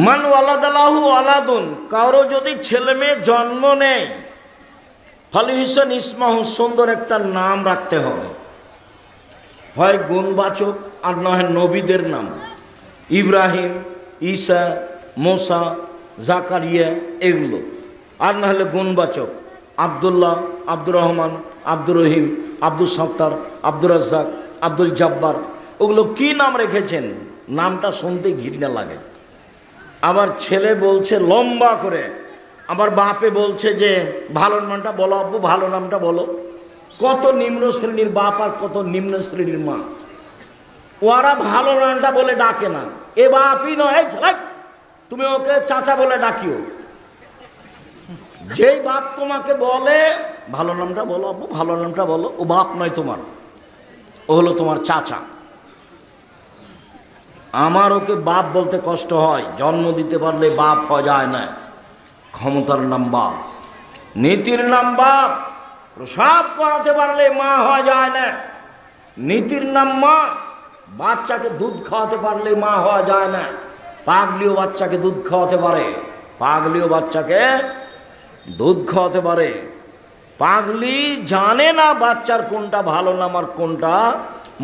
মান ওয়ালাদালাহু ওয়ালাদুন, কারো যদি ছেলে মেয়ে জন্ম নেয়, ফালিহিসান ইসমাহু, সুন্দর একটা নাম রাখতে হবে, হয় গুণবাচক আর না হয় নবীদের নাম, ইব্রাহিম, ঈসা, মোসা, জাকারিয়া, এগুলো। আর না হলে গুণবাচক, আব্দুল্লাহ, আব্দুর রহমান, আব্দুর রহিম, আব্দুল সত্তার, আব্দুর রাজ্জাক, আব্দুল জব্বার, ওগুলো কি নাম রেখেছেন, নামটা শুনতে ঘৃণা লাগে। আবার ছেলে বলছে লম্বা করে, আবার বাপে বলছে যে ভালো নামটা বলো আব্বু, ভালো নামটা বলো। কত নিম্ন শ্রেণীর বাপ আর কত নিম্ন শ্রেণীর মা, ওরা ভালো নামটা বলে ডাকে না। এ বাপই নয়, তুমি ওকে চাচা বলে ডাকিও। যেই বাপ তোমাকে বলে ভালো নামটা বলো আব্বু, ভালো নামটা বলো, ও বাপ নয় তোমার, ও হলো তোমার চাচা। আমার ওকে বাপ বলতে কষ্ট হয়, জন্ম দিতে পারলে বাপ হওয়া যায় না। ক্ষমতার নাম বাপ, নীতির নাম বাপ, প্রসাব করাতে পারলে মা হওয়া যায় না। নীতির নাম মা, বাচ্চাকে দুধ খাওয়াতে পারলে মা হওয়া যায় না। পাগলিও বাচ্চাকে দুধ খাওয়াতে পারে, পাগলিও বাচ্চাকে দুধ খাওয়াতে পারে। পাগলি জানে না বাচ্চার কোনটা ভালো নাম আর কোনটা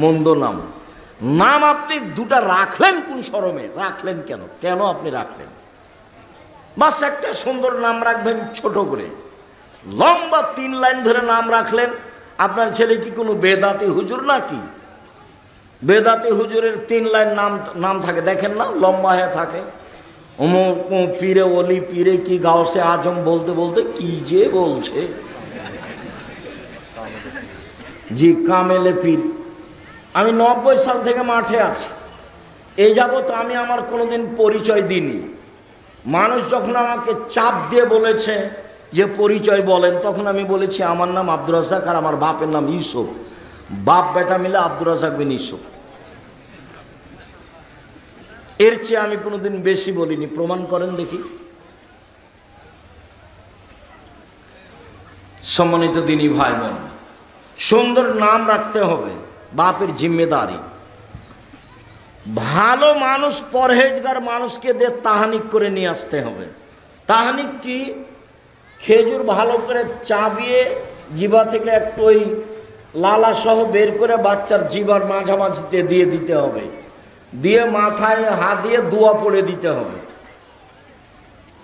মন্দ নাম। নাম আপনি দুটা রাখলেন কোন শরমে রাখলেন, কেন কেন আপনি রাখলেন? বাস একটা সুন্দর নাম রাখবেন, ছোট করে লম্বা 3 লাইন ধরে নাম রাখলেন। আপনার ছেলে কি কোনো বেদাতি হুজুর নাকি? বেদাতি হুজুরের 3 লাইন নাম থাকে, দেখেন না, লম্বা হয়ে থাকে। পীরে ওলি, পীরে কি গাউসে আজম বলতে বলতে কি যে বলছে। জি, কামেলে পীর। আমি 90 সাল থেকে মাঠে আছি, এই যাবত আমি আমার কোনোদিন পরিচয় দিইনি। মানুষ যখন আমাকে চাপ দিয়ে বলেছে যে পরিচয় বলেন, তখন আমি বলেছি আমার নাম আব্দুর রাজ্জাক আর আমার বাপের নাম ইউসুফ। বাপ বেটা মিলে আব্দুর রাজ্জাক বিন ইউসুফ। এর চেয়ে আমি কোনোদিন বেশি বলিনি। প্রমাণ করেন দেখি। সম্মানিত দিনী ভাই বোন, সুন্দর নাম রাখতে হবে, বাপের জিম্মেদারি। ভালো মানুষ, পরহেজগার মানুষকে দিয়ে তাহানিক করে নিয়ে আসতে হবে। তাহানিক কি? খেজুর ভালো করে চাবিয়ে জিভা থেকে একটু ওই লালা সহ বের করে বাচ্চার জিভার মাঝামাঝিতে দিয়ে দিতে হবে, দিয়ে মাথায় হাত দিয়ে দোয়া পড়ে দিতে হবে।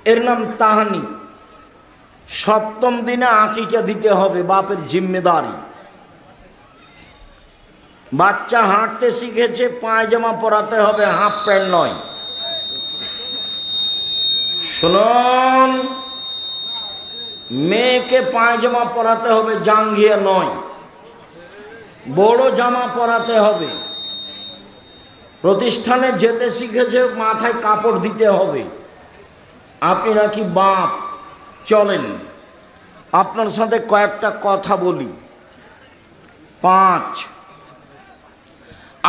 এর নাম তাহানিক। 7ম দিনে আকিকা দিতে হবে, বাপের জিম্মেদারি। বাচ্চা হাঁটতে শিখেছে, পায়জামা পরাতে হবে, হাফ প্যান্ট নয়। শুনুন, মেয়েকে পায়জামা পরাতে হবে, জাঙ্গিয়া নয়। বড় জামা পরাতে হবে। প্রতিষ্ঠানে যেতে শিখেছে, মাথায় কাপড় দিতে হবে। আপনি নাকি বাপ, চলেন আপনার সাথে কয়েকটা কথা বলি। 5,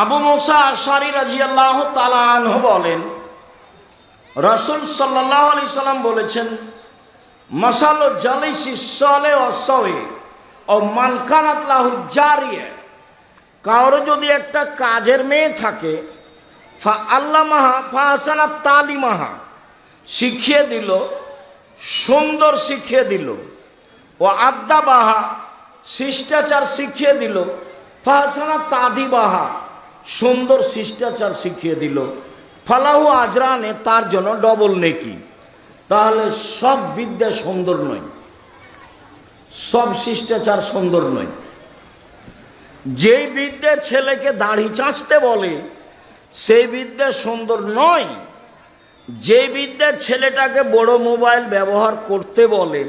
আবু মুসা আশআরী রাদিয়াল্লাহু তাআলা আনহু বলেন, রাসূল সাল্লাল্লাহু আলাইহি সাল্লাম বলেছেন, মাসালু জালিসিস সালিহ ওয়াস সাওয়ী ও মান কানাত লাহু জারিয়া, কারো যদি একটা কাজের মেয়ে থাকে, ফা আল্লামাহা ফা হাসানাত তালিমাহা, শিখিয়ে দিল, সুন্দর শিখিয়ে দিল, ও আদ্দাবাহা, শিষ্টাচার শিখিয়ে দিল, ফা হাসানাত তাদিবাহা, সুন্দর শিষ্টাচার শিখিয়ে দিল, ফালাহু আজরানে, তার জন্য ডবল নেকি। তাহলে সব বিদ্যা সুন্দর নয়, সব শিষ্টাচার সুন্দর নয়। যেই বিদ্যা ছেলেকে দাড়ি চাঁচতে বলে সেই বিদ্যা সুন্দর নয়। যে বিদ্যা ছেলেটাকে বড় মোবাইল ব্যবহার করতে বলে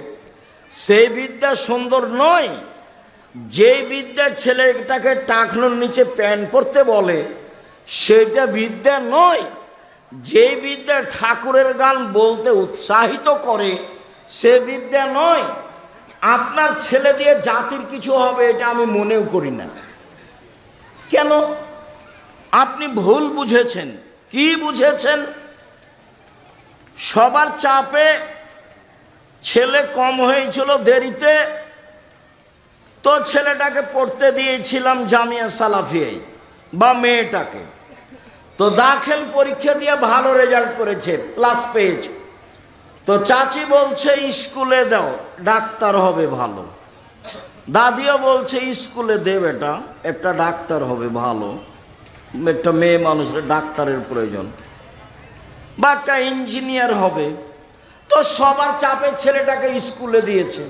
সেই বিদ্যা সুন্দর নয়। যে বিদ্যা ছেলেটাকে টাকনোর নিচে প্যান্ট পরতে বলে সেটা বিদ্যা নয়। যে বিদ্যা ঠাকুরের গান বলতে উৎসাহিত করে সে বিদ্যা নয়। আপনার ছেলে দিয়ে জাতির কিছু হবে এটা আমি মনেও করি না। কেন? আপনি ভুল বুঝেছেন। কি বুঝেছেন? সবার চাপে ছেলে কম হয়েছিল দেরিতে, তো ছেলেটাকে পড়তে দিয়েছিলাম জামিয়া সালাফিয়ায় বা মেয়েটাকে। তো দাখিল পরীক্ষা দিয়ে ভালো রেজাল্ট করেছে, প্লাস পেয়েছে। তো চাচি বলছে স্কুলে দাও, ডাক্তার হবে ভালো। দাদিও বলছে স্কুলে দে বেটা, একটা ডাক্তার হবে ভালো, একটা মেয়ে মানুষের ডাক্তারের প্রয়োজন, বা একটা ইঞ্জিনিয়ার হবে। তো সবার চাপে ছেলেটাকে স্কুলে দিয়েছে।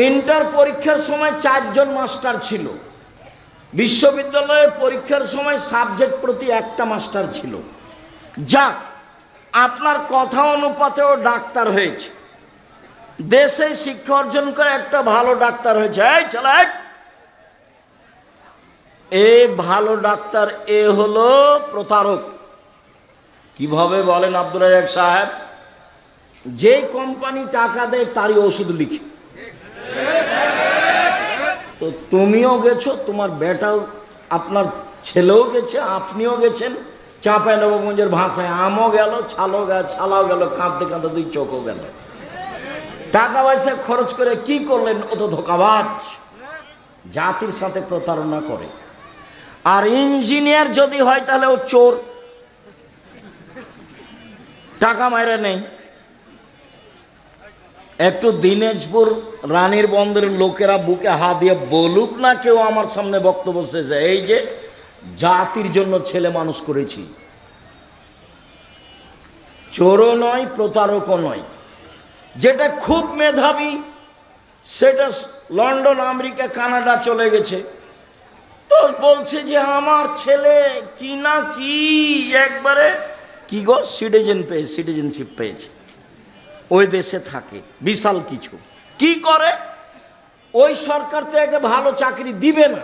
ইন্টার পরীক্ষার সময় 4 জন মাস্টার ছিল, বিশ্ববিদ্যালয়ে পরীক্ষার সময় সাবজেক্ট প্রতি একটা মাস্টার ছিল। যাক, আপনার কথা অনুপাতেও ডাক্তার হয়েছে, দেশে শিক্ষা অর্জন করে একটা ভালো ডাক্তার হয়েছে। এই চল, এই ভালো ডাক্তার এ হলো প্রতারক। কিভাবে বলেন আব্দুর রাজ্জাক সাহেব? যে কোম্পানি টাকা দেয় তারই ওষুধ লিখে। তো তুমিও গেছো, তোমার বেটাও, আপনার ছেলেও গেছে, আপনিও গেছেন। চাঁপাইনবাবগঞ্জের ভাষায় আমও গেল, ছালাও গেল, কাঁদতে কাঁদতে 2 চোখও গেল। টাকা পয়সা খরচ করে কি করলেন? ও তো ধোঁকাবাজ, জাতির সাথে প্রতারণা করে। আর ইঞ্জিনিয়ার যদি হয় তাহলে ও চোর, টাকা মাইরে নেই। একটু দিনাজপুর রানীর বন্দরের লোকেরা বুকে হাত দিয়ে বলুক না কেউ আমার সামনে বক্তব্য শেষে, এই যে জাতির জন্য ছেলে মানুষ করেছি। চোরও নয়, প্রতারকও নয়। যেটা খুব মেধাবী সেটা লন্ডন, আমেরিকা, কানাডা চলে গেছে। তো বলছে যে আমার ছেলে কি না কি একবারে কি গো সিটিজেনশিপ পেয়েছে, ওই দেশে থাকে, বিশাল কিছু। কি করে? ওই সরকার তো একে ভালো চাকরি দিবে না,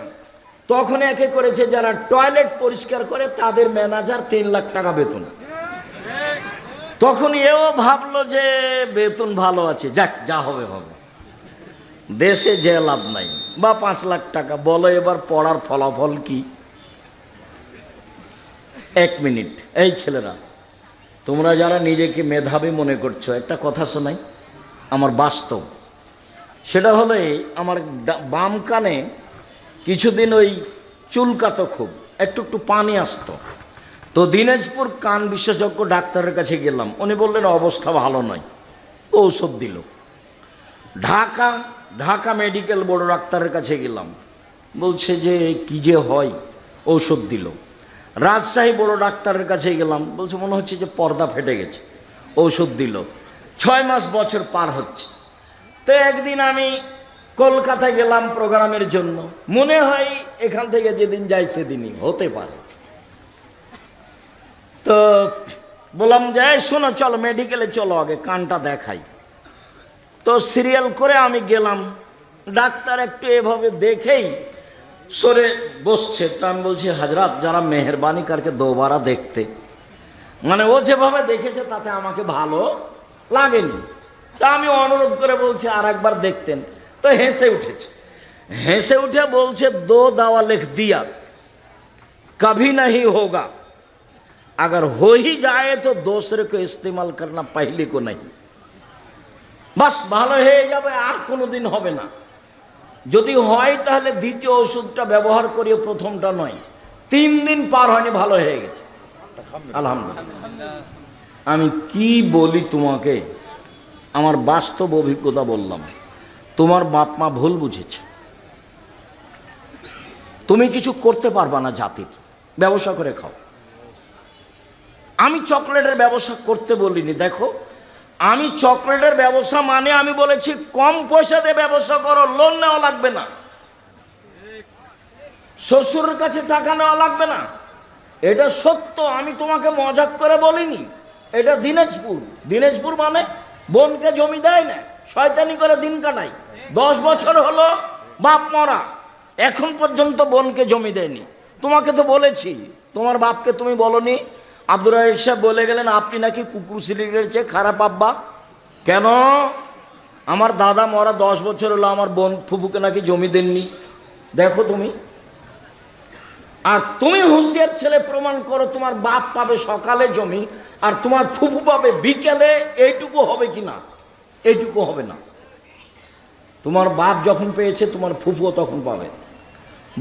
তখন একে করেছে যারা টয়লেট পরিষ্কার করে তাদের ম্যানেজার, 3 লাখ টাকা বেতন। তখন এও ভাবলো যে বেতন ভালো আছে, যাক যা হবে হবে, দেশে যে লাভ নাই, বা 5 লাখ টাকা। বলো এবার পড়ার ফলাফল কি? 1 মিনিট, এই ছেলেরা, তোমরা যারা নিজেকে মেধাবী মনে করছো, একটা কথা শোনাই, আমার বাস্তব। সেটা হলো আমার বাম কানে কিছুদিন ওই চুলকাতো, খুব একটু একটু পানি আসতো। তো দিনাজপুর কান বিশেষজ্ঞ ডাক্তারের কাছে গেলাম, উনি বললেন অবস্থা ভালো নয়, ঔষধ দিল। ঢাকা মেডিকেল বড় ডাক্তারের কাছে গেলাম, বলছে যে কি যে হয়, ঔষধ দিল। রাজশাহী বড় ডাক্তারের কাছে গেলাম, বলছে মনে হচ্ছে যে পর্দা ফেটে গেছে, ঔষধ দিল। 6 মাস বছর পার হচ্ছে। তো একদিন আমি কলকাতায় গেলাম প্রোগ্রামের জন্য, মনে হয় এখান থেকে যেদিন যাই সেদিনই হতে পারে। তো বললাম যে শোনো, চলো মেডিকেলে চলো, আগে কানটা দেখাই। তো সিরিয়াল করে আমি গেলাম, ডাক্তার একটু এভাবে দেখেই সরে বসছে। তো আমি বলছি হাজরাত যারা মেহরবানি করকে দোবারা দেখতে, মানে ও যেভাবে দেখেছে তাতে আমাকে ভালো লাগেনি। তা আমি অনুরোধ করে বলছি আর একবার দেখতেন। তো হেসে উঠেছে, হেসে উঠে বলছে 2 दावा लिख दिया, कभी नहीं होगा, अगर हो ही जाए तो दूसरे को इस्तेमाल करना, पहले को नहीं। বাস ভালো হয়ে যাবে, আর কোনোদিন হবে না। যদি হয় তাহলে দ্বিতীয় ওষুধটা ব্যবহার করিও, প্রথমটা নয়। 3 দিন পার হয়নি, ভালো হয়ে গেছে, আলহামদুলিল্লাহ। আমি কি বলি তোমাকে, আমার বাস্তব অভিজ্ঞতা বললাম। তোমার বাপ মা ভুল বুঝেছে, তুমি কিছু করতে পারবা না জাতির। ব্যবসা করে খাও। আমি চকলেটের ব্যবসা করতে বলিনি, দেখো আমি চকলেটের ব্যবসা মানে আমি বলেছি কম পয়সা দিয়ে ব্যবসা করো, লোন নেওয়া লাগবে না, শ্বশুরের কাছে টাকা নেওয়া লাগবে না। এটা সত্য, আমি তোমাকে মজাক করে বলিনি। এটা দিনাজপুর মানে বোনকে জমি দেয় না, শয়তানি করে দিন কাটাই। 10 বছর হলো বাপ মরা, এখন পর্যন্ত বোনকে জমি দেয়নি। তোমাকে তো বলেছি, তোমার বাপকে তুমি বলনি। আব্দুর রাজ্জাক সাহেব বলে গেলেন আপনি নাকি কুকুর সিলিগের চেয়ে খারাপ আব্বা। কেন? আমার দাদা মরা 10 বছর হলো, আমার বোন ফুফুকে নাকি জমি দেননি। দেখো তুমি, আর তুমি হুঁশিয়ার ছেলে, প্রমাণ করো তোমার বাপ পাবে সকালে জমি আর তোমার ফুফু পাবে বিকেলে। এইটুকু হবে কি না? এইটুকু হবে না। তোমার বাপ যখন পেয়েছে তোমার ফুফুও তখন পাবে।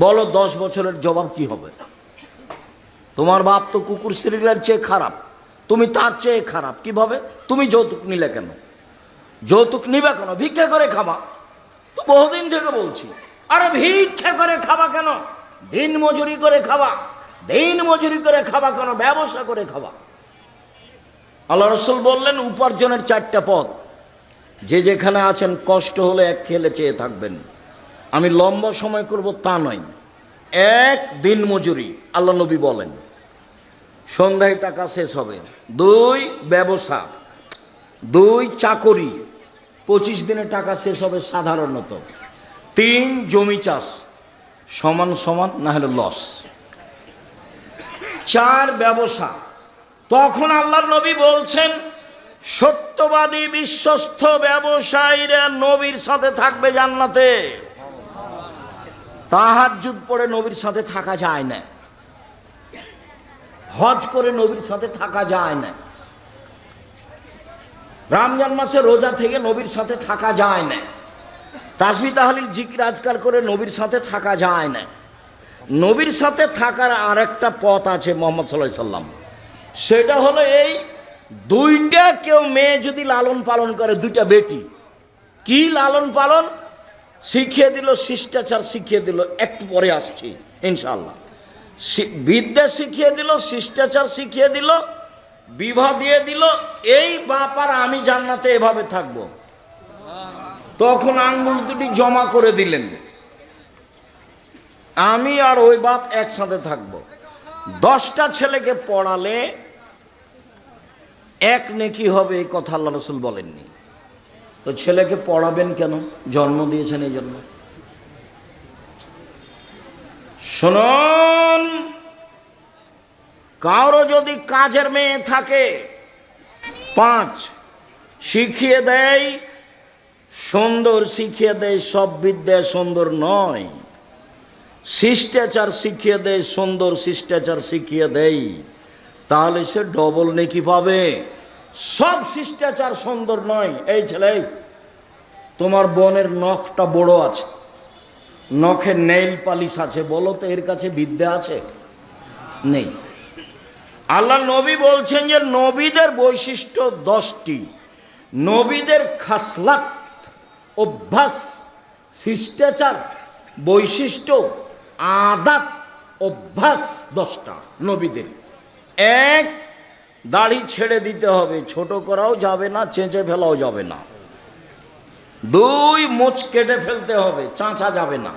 বলো 10 বছরের জবাব কি হবে? তোমার বাপ তো কুকুর সিরিয়ালের চেয়ে খারাপ, তুমি তার চেয়ে খারাপ। কিভাবে? তুমি যৌতুক নিলে কেন? যৌতুক নিবে কেন? ভিক্ষা করে খাবা। তো বহুদিন থেকে বলছি, আরে ভিক্ষা করে খাবা কেন? দিন মজুরি করে খাবা। দিন মজুরি করে খাবা কেন? ব্যবসা করে খাবা। আল্লাহ রাসূল বললেন উপার্জনের 4টা পথ। যে যেখানে আছেন কষ্ট হলে এক খেলে চেয়ে থাকবেন। আমি লম্বা সময় করব তা নয়। 1 দিন মজুরি, আল্লাহ নবী বলেন, সন্ধ্যায় টাকা শেষ হবে। 2 ব্যবসা, 2 চাকরি, 25 দিনে টাকা শেষ হবে সাধারণত। 3 জমি চাষ, সমান সমান না হলে লস। 4 ব্যবসা। তখন আল্লাহর নবী বলছেন সত্যবাদী বিশ্বস্ত ব্যবসায়ীরা নবীর সাথে থাকবে জান্নাতে। তাহাজ্জুদ পড়ে নবীর সাথে থাকা যায় না, হজ করে নবীর সাথে থাকা যায় না, রমজান মাসে রোজা থেকে নবীর সাথে থাকা যায় না, তাসবিহ তাহলিল জিকির আজকার করে নবীর সাথে থাকা যায় না। নবীর সাথে থাকার আরেকটা পথ আছে মুহাম্মদ সাল্লাল্লাহু আলাইহি সাল্লাম, সেটা হলো এই 2টা কেউ মেয়ে যদি লালন পালন করে, 2টা বেটি, কি লালন পালন শিখিয়ে দিল, শিষ্টাচার শিখিয়ে দিল, একটু পরে আসছি ইনশাআল্লাহ। বিদ্যা শিখিয়ে দিল, শিষ্টাচার শিখিয়ে দিল, বিবাহ দিয়ে দিল, এই বাপ আর আমি জান্নাতে এভাবে থাকব। তখন আঙ্গুল দুটি জমা করে দিলেন, আমি আর ওই বাপ একসাথে থাকব। 10টা ছেলেকে পড়ালে 1 নেকি হবে, এই কথা আল্লাহ রাসূল বলেননি। তো ছেলেকে পড়াবেন কেন? জন্ম দিয়েছেন এই জন্য। শুনুন, কারো যদি কাজের মেয়ে থাকে, 5 শিখিয়ে দেয় সুন্দর, শিখিয়ে দেয় সব বিদ্যা সুন্দর নয়, শিষ্টাচার শিখিয়ে দেয় সুন্দর, শিষ্টাচার শিখিয়ে দেয়, তাহলে সে ডবল নেকি পাবে। সব শিষ্টাচার সুন্দর নয়। এই ছেলে, তোমার বোনের নখটা বড় আছে, নখে নেইল পালিশ আছে, বলো তো এর কাছে বিদ্যা আছে? নেই। আল্লাহ নবী বলছেন যে নবীদের বৈশিষ্ট্য 10টি, নবীদের খাসলাত, অভ্যাস, শিষ্টাচার, বৈশিষ্ট্য, আদাত, অভ্যাস 10টা নবীদের। 1, দাড়ি ছেড়ে দিতে হবে, ছোট করাও যাবে না, চেঁচে ফেলাও যাবে না। 2, মোচ কেটে ফেলতে হবে, চাঁচা যাবে না,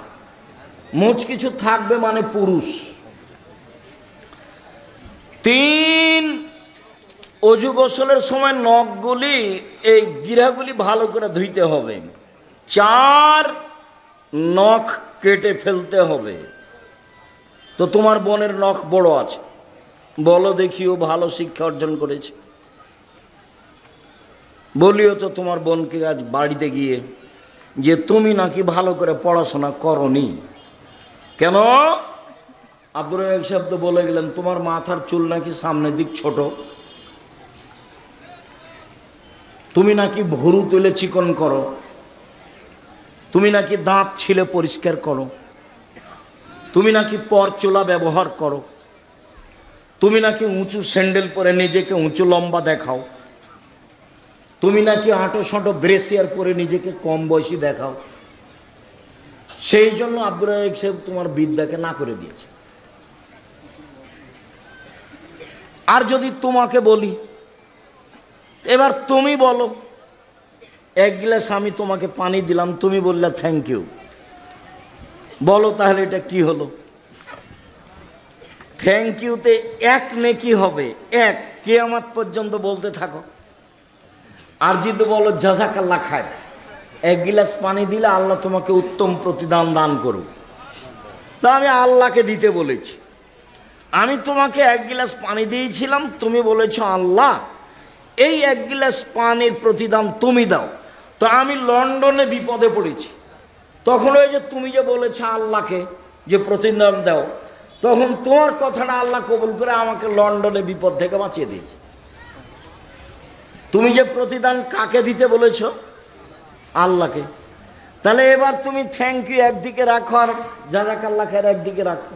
মোচ কিছু থাকবে মানে পুরুষ। 3, অজু গোসলের সময় নখগুলি, এই গিরাগুলি ভালো করে ধুইতে হবে। 4, নখ কেটে ফেলতে হবে। তো তোমার বোনের নখ বড় আছে, বলো দেখিও ভালো শিক্ষা অর্জন করেছে। বলিও তো তোমার বোনকে আজ বাড়িতে গিয়ে যে তুমি নাকি ভালো করে পড়াশোনা করনি। কেন? আব্দুর রাজ্জাক সাহেব তো বলে গেলেন তোমার মাথার চুল নাকি সামনের দিক ছোট, তুমি নাকি ভুরু তুলে চিকন করো, তুমি নাকি দাঁত ছিলে পরিষ্কার করো, তুমি নাকি পরচুলা ব্যবহার করো, তুমি নাকি উঁচু স্যান্ডেল পরে নিজেকে উঁচু লম্বা দেখাও, তুমি নাকি আঁটো সাঁটো ব্রেসিয়ার পরে নিজেকে কম বয়সী দেখাও। সেই জন্য আব্দুর রাজ্জাক সাহেব তোমার বিদ্যাকে না করে দিয়েছে। আর যদি তোমাকে বলি, এবার তুমি বলো, 1 গ্লাস আমি তোমাকে পানি দিলাম, তুমি বললে থ্যাংক ইউ, বলো তাহলে এটা কি হলো? থ্যাংক ইউতে 1 নেকি হবে, 1, কিয়ামত পর্যন্ত বলতে থাকো। আর যদি বলো জাযাকাল্লাহ খায়র, 1 গ্লাস পানি দিলে আল্লাহ তোমাকে উত্তম প্রতিদান দান করুক, তা আমি আল্লাহকে দিতে বলেছি। আমি তোমাকে 1 গ্লাস পানি দিয়েছিলাম, তুমি বলেছো আল্লাহ এই 1 গ্লাস পানির প্রতিদান তুমি দাও। তো আমি লন্ডনে বিপদে পড়েছি, তখন ওই যে তুমি যে বলেছো আল্লাহকে যে প্রতিদান দাও, তখন তোমার কথাটা আল্লাহ কবুল করে আমাকে লন্ডনে বিপদ থেকে বাঁচিয়ে দিয়েছে। তুমি যে প্রতিদান কাকে দিতে বলেছো? আল্লাহকে। তাহলে এবার তুমি থ্যাংক ইউ একদিকে রাখো আর জাযাকাল্লাহ খায়র একদিকে রাখো।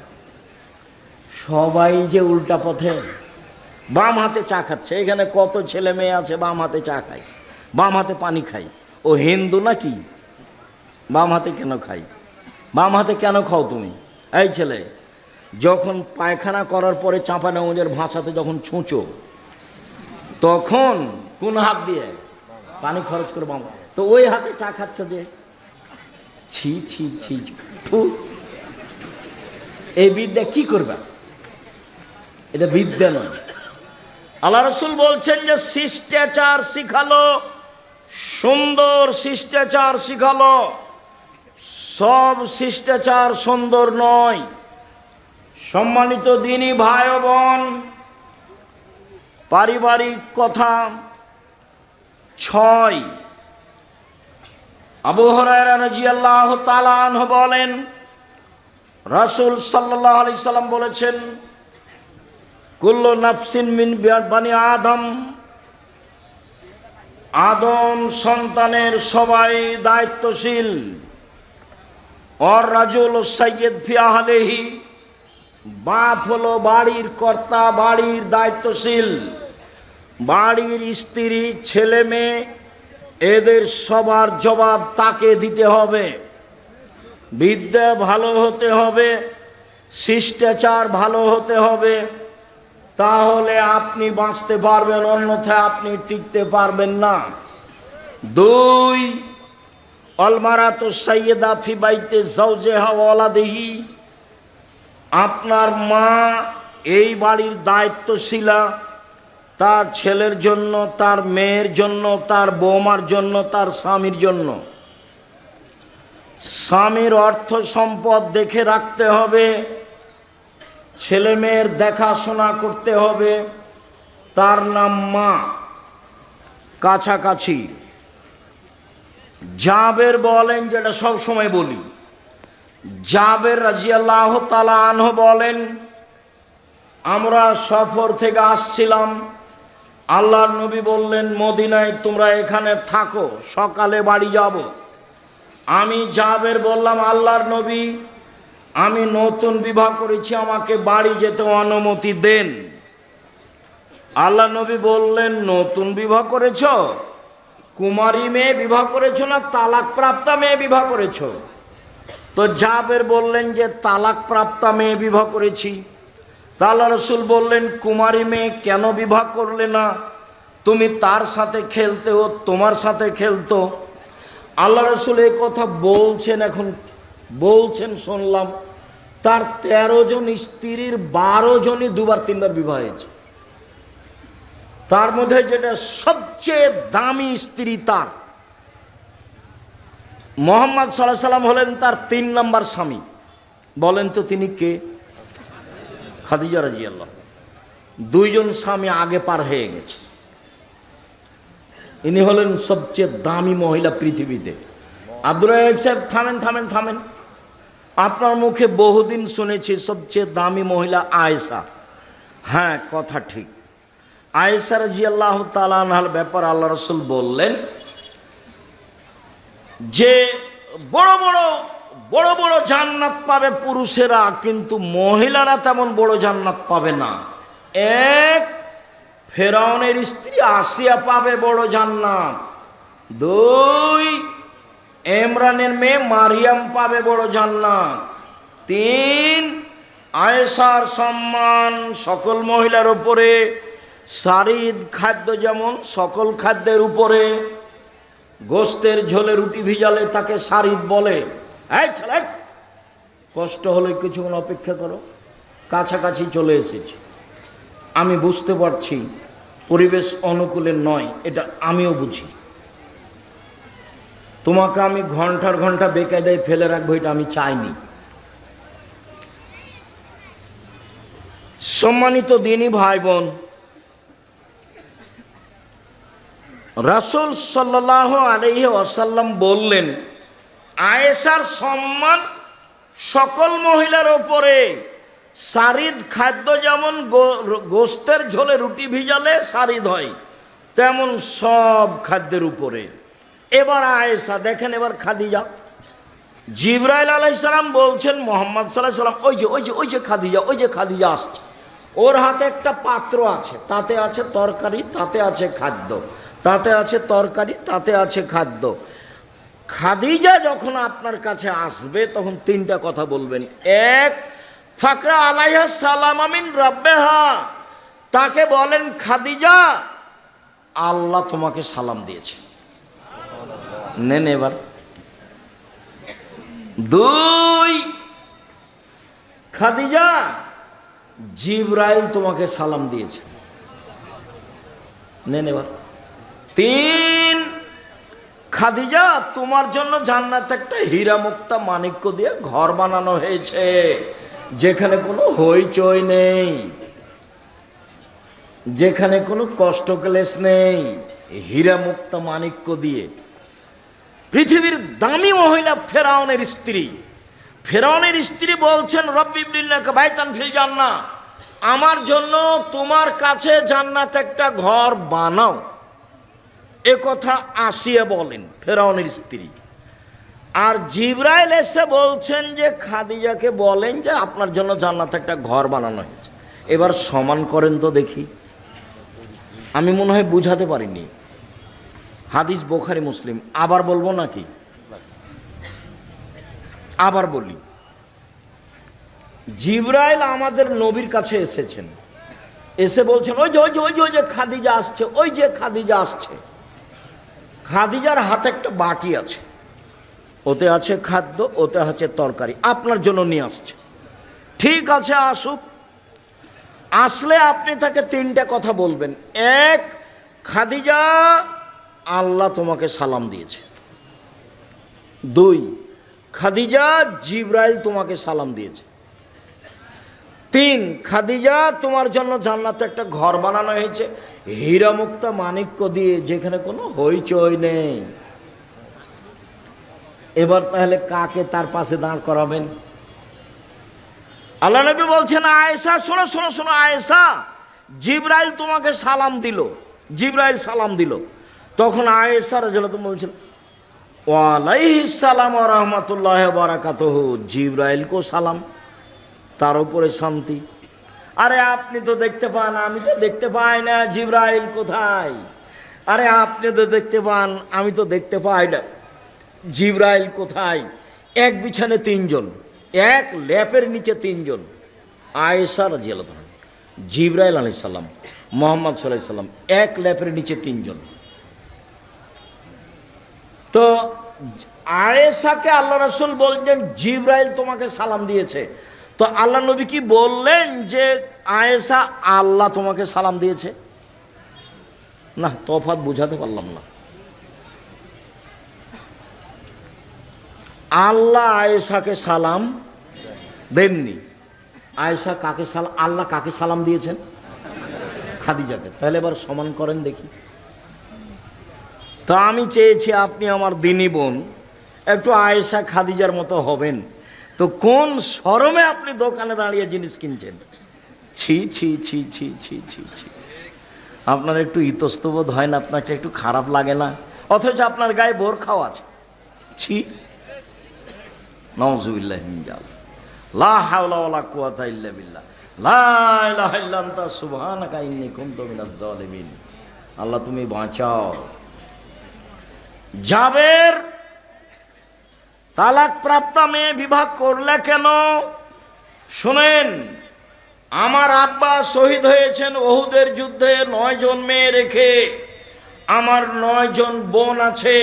সবাই যে উল্টা পথে বাম হাতে চা খাচ্ছে। এখানে কত ছেলে মেয়ে আছে বাম হাতে চা খায়, বাম হাতে পানি খায়। ও হিন্দু নাকি? বাম হাতে কেন খাই? বাম হাতে কেন খাও তুমি? এই ছেলে, যখন পায়খানা করার পরে চাঁপানেওয়াজের ভাষাতে যখন ছুঁচো, তখন কোন হাত দিয়ে পানি খরচ করে বাম, তো ওই হাতে চা খাচ্ছ যে, ছি ছি ছি। এই বিদ্যা কি করবে? এটা বিদ্যা নয়। আল্লাহ রসুল বলছেন যে শিষ্টাচার শিখালো, সুন্দর শিষ্টাচার শিখালো। সব শিষ্টাচার সুন্দর নয়। সম্মানিত দিনী ভাই ও বোন, পারিবারিক কথা 6। আবু হুরায়রা রাদিয়াল্লাহু তাআলা আনহু বলেন, রাসূল সাল্লাল্লাহু আলাইহি সাল্লাম বলেছেন, কুল্লু নাফসিন মিন বানি আদম, আদম সন্তানের সবাই দায়িত্বশীল। আর রাজুল সাইয়্যিদ ফি আহলিহি, বাপ হলো বাড়ির কর্তা, বাড়ির দায়িত্বশীল। বাড়ির স্ত্রী, ছেলে মেয়ে, এদের সবার জবাব তাকে দিতে হবে। বিদ্যা ভালো হতে হবে, শিষ্টাচার ভালো হতে হবে, তাহলে আপনি বাঁচতে পারবেন, অন্যথায় আপনি টিকতে পারবেন না। 2, অলমারাতু সাইয়্যিদা ফি বাইতি যাওজিহা ওয়া ওয়ালাদিহি, আপনার মা এই বাড়ির দায়িত্বশীলা, তার ছেলের জন্য, তার মেয়ের জন্য, তার বৌমার জন্য, তার স্বামীর জন্য। স্বামীর অর্থ সম্পদ দেখে রাখতে হবে, ছেলে মেয়ের দেখাশোনা করতে হবে। তার নাম মা, কাছাকাছি। জাবের বলেন, যেটা সব সময় বলি, জাবের রাদিয়াল্লাহু তাআলা আনহু বলেন, আমরা সফর থেকে আসছিলাম, আল্লাহর নবী বললেন, মদিনায় তোমরা এখানে থাকো, সকালে বাড়ি যাব। আমি জাবের বললাম, আল্লাহর নবী, আমি নতুন বিবাহ করেছি, আমাকে বাড়ি যেতে অনুমতি দেন। আল্লাহ নবী বললেন, নতুন বিবাহ করেছ? কুমারী মেয়ে বিবাহ করেছ না তালাক প্রাপ্তা মেয়ে বিবাহ করেছ? তো জাবের বললেন যে তালাক প্রাপ্তা মেয়ে বিবাহ করেছি। তা আল্লাহ রসুল বললেন, কুমারী মেয়ে কেন বিবাহ করলে না? তুমি তার সাথে খেলতে, ও তোমার সাথে খেলতো। আল্লাহ রসুল এই কথা বলছেন, এখন বলছেন শুনলাম, তার 13 জন স্ত্রীর 12 জনই 2-3বার বিবাহ হয়েছে। তার মধ্যে যেটা সবচেয়ে দামি স্ত্রী, তার মুহাম্মদ সাল্লাল্লাহু আলাইহি সাল্লাম হলেন তার 3 নম্বর স্বামী। বলেন তো তিনি কে? খাদিজা রাদিয়াল্লাহু। 2 জন স্বামী আগে পার হয়ে গেছে। ইনি হলেন সবচেয়ে দামি মহিলা পৃথিবীতে। আব্দুর রাজ্জাক সাহেব, থামেন থামেন থামেন, আপনার মুখে বহুদিন শুনেছি সবচেয়ে দামি মহিলা আয়েশা। হ্যাঁ, কথা ঠিক। আয়েশা রাদিয়াল্লাহু তাআলা আনহার ব্যাপার আল্লাহ রাসূল বললেন যে বড় বড় বড় বড় জান্নাত পাবে পুরুষেরা, কিন্তু মহিলারা তেমন বড় জান্নাত পাবে না। 1, ফেরাউনের স্ত্রী আসিয়া পাবে বড় জান্নাত। 2, ইমরানের মেয়ে মারিয়াম পাবে বড় জান্নাত। 3, আয়েশার সম্মান সকল মহিলার উপরে, সারিদ খাদ্য যেমন সকল খাদ্যের উপরে। গোস্তের ঝোলে রুটি ভিজালে তাকে সারিদ বলে। এই ছেলে, কষ্ট হলে কিছুক্ষণ অপেক্ষা করো, কাছাকাছি চলে এসেছি। আমি বুঝতে পারছি পরিবেশ অনুকূলে নয়, এটা আমিও বুঝি। তোমাকে আমি ঘন্টার ঘন্টা বেকায়দায় ফেলে রাখবো, এটা আমি চাইনি। সম্মানিত দিনী ভাই বোন, রাসূল সাল্লাল্লাহু আলাইহি ওয়াসাল্লাম বললেন, আয়েশার সম্মান সকল মহিলার উপরে। সারিদ খাদ্য যেমন গোস্তের ঝোলে রুটি ভিজালে সারিদ হয়, তেমন সব খাদ্যের উপরে। এবার আয়েশা দেখেন, এবার খাদিজা জিবরাইল আলাইহিস সালাম বলছেন মুহাম্মদ সাল্লাল্লাহু আলাইহি সাল্লাম, ওই যে খাদিজা আসছে, ওর হাতে একটা পাত্র আছে, তাতে আছে তরকারি, তাতে আছে খাদ্য, তাতে আছে তরকারি, তাতে আছে খাদ্য। খাদিজা যখন আপনার কাছে আসবে তখন তিনটা কথা বলবেন। এক, ফাকরা আলাইহা সালাম মিন রাব্বিহা, তাকে বলেন খাদিজা আল্লাহ তোমাকে সালাম দিয়েছে। নেন এবার। দুই, খাদিজা জিবরাইল তোমাকে সালাম দিয়েছে। নেন এবার। তিন, খাদিজা তোমার জন্য জান্নাতে একটা হীরা মুক্তা মাণিক্য দিয়ে ঘর বানানো হয়েছে, যেখানে কোনো হইচই নেই, যেখানে কোনো কষ্ট ক্লেশ নেই, হীরা মুক্তা মাণিক্য দিয়ে। পৃথিবীর দামি মহিলা ফেরাউনের স্ত্রী বলছেন, রব্বি ইবনিল্লাকা বাইতান ফিল জান্নাহ, আমার জন্য তোমার কাছে জান্নাতে একটা ঘর বানাও। এ কথা আসিয়া বলেন ফেরাউনের স্ত্রী। আর জিবরাইল এসে বলছেন যে খাদিজাকে বলেন যে আপনার জন্য জান্নাতে একটা ঘর বানানো হয়েছে। এবার সমান করেন তো দেখি। আমি মনে হয় বুঝাতে পারিনি। হাদিস বুখারী মুসলিম। আবার বলবো নাকি? আবার বলি। জিবরাইল আমাদের নবীর কাছে এসেছেন, এসে বলছেন ওই যে খাদিজা আসছে, খাদিজা আসছে। খাদিজার হাতে একটা বাটি আছে, ওতে আছে খাদ্য, ওতে আছে তরকারি, আপনার জন্য নিয়ে আসছে। ঠিক আছে, আসুক। আসলে আপনি তাকে তিনটা কথা বলবেন। এক, খাদিজা আল্লাহ তোমাকে সালাম দিয়েছে। দুই, খাদিজা জিবরাইল তোমাকে সালাম দিয়েছে। তিন, খাদিজা তোমার জন্য জান্নাতে একটা ঘর বানানো হয়েছে হীরা মুক্তা মাণিক্য দিয়ে, যেখানে কোনো হইচই নেই। এবার তাহলে কাকে তার পাশে দাঁড় করাবেন? আল্লাহ নবী বলছেন, আয়েশা শোনো আয়েশা, জিবরাইল তোমাকে সালাম দিল, জিবরাইল সালাম দিল। তখন আয়েশা রাদিয়াল্লাহু আনহা বলছেন, ওয়া আলাইহিস সালাম ওয়া রাহমাতুল্লাহি ওয়া বারাকাতুহু, জিবরাইল কো সালাম, তার উপরে শান্তি। আরে আপনি তো দেখতে পান, আমি তো দেখতে পাই না, জিবরাইল কোথায়? আরে আপনি তো দেখতে পান, আমি তো দেখতে পাই না, জিবরাইল কোথায়? এক বিছানে তিনজন, এক ল্যাপের নিচে তিনজন। আয়েশা রাদিয়াল্লাহু আনহা, জিবরাইল আলাইহিস সালাম, মুহাম্মদ সাল্লাল্লাহু আলাইহি সাল্লাম, এক ল্যাপের নিচে তিনজন। তো আয়েশাকে আল্লাহ রাসূল বললেন জিবরাইল তোমাকে সালাম দিয়েছে। তো আল্লাহ নবী কি বললেন যে আয়েশা আল্লাহ তোমাকে সালাম দিয়েছে? না, তফাৎ বুঝাতে পারলাম না। আল্লাহ আয়েশাকে সালাম দেননি। আয়েশা কাকে সালাম, আল্লাহ কাকে সালাম দিয়েছেন? খাদিজাকে। তাহলে এবার সমান করেন দেখি। তো আমি চেয়েছি আপনি আমার দিনী বোন, একটু আয়েশা খাদিজার মতো হবেন। তো কোন শরমে আপনি দোকানে দাঁড়িয়ে জিনিস কিনছেন? ছি ছি ছি ছি ছি ছি ছি। আপনার একটু ইতস্তবোধ হয় না? আপনাকে একটু খারাপ লাগে না? অথচ আপনার গায়ে বোরখাও আছে। ছি, নাউযুবিল্লাহি মিন যালিক। লা হাওলা ওয়ালা কুওয়াতা ইল্লা বিল্লাহ। লা ইলাহা ইল্লা আনতা সুবহানাকা ইন্নী কুনতু মিনাজ জালিমিন। আল্লাহ তুমি বাঁচাও। জাবের তালাক প্রাপ্ত মেয়ে বিবাহ করলে কেন? শুনেন, আমার আব্বা শহীদ হয়েছেন উহুদের যুদ্ধে 9 জন মেয়ে রেখে। আমার 9 জন বোন আছে,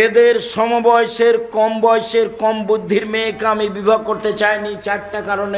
এদের সমবয়সের, কম বয়সের, কম বুদ্ধির মেয়েকে আমি বিবাহ করতে চাইনি 4টা কারণে।